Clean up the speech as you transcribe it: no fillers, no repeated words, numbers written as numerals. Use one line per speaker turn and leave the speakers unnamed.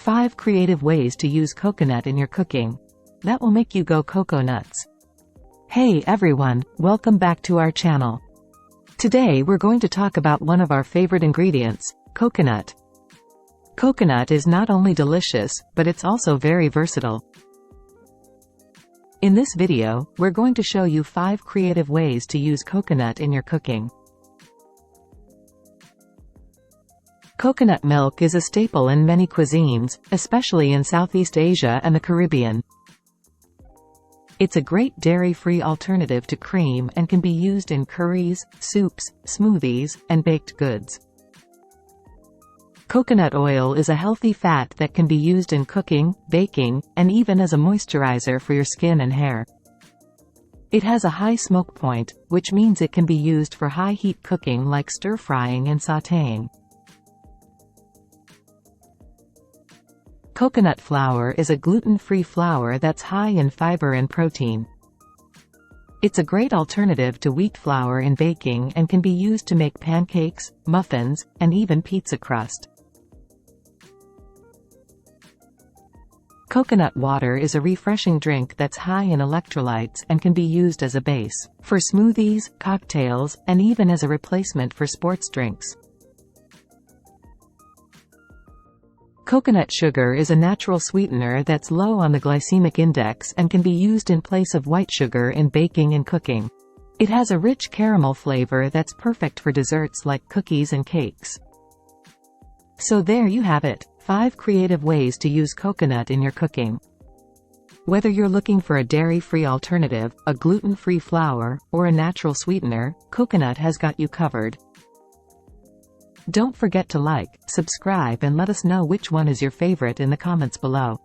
5 creative ways to use coconut in your cooking that will make you go Coco-Nuts. Hey everyone, welcome back to our channel. Today we're going to talk about one of our favorite ingredients, coconut. Coconut is not only delicious, but it's also very versatile. In this video, we're going to show you 5 creative ways to use coconut in your cooking. Coconut milk is a staple in many cuisines, especially in Southeast Asia and the Caribbean. It's a great dairy-free alternative to cream and can be used in curries, soups, smoothies, and baked goods. Coconut oil is a healthy fat that can be used in cooking, baking, and even as a moisturizer for your skin and hair. It has a high smoke point, which means it can be used for high-heat cooking like stir-frying and sautéing. Coconut flour is a gluten-free flour that's high in fiber and protein. It's a great alternative to wheat flour in baking and can be used to make pancakes, muffins, and even pizza crust. Coconut water is a refreshing drink that's high in electrolytes and can be used as a base for smoothies, cocktails, and even as a replacement for sports drinks. Coconut sugar is a natural sweetener that's low on the glycemic index and can be used in place of white sugar in baking and cooking. It has a rich caramel flavor that's perfect for desserts like cookies and cakes. So there you have it, 5 creative ways to use coconut in your cooking. Whether you're looking for a dairy-free alternative, a gluten-free flour, or a natural sweetener, coconut has got you covered. Don't forget to like, subscribe and let us know which one is your favorite in the comments below.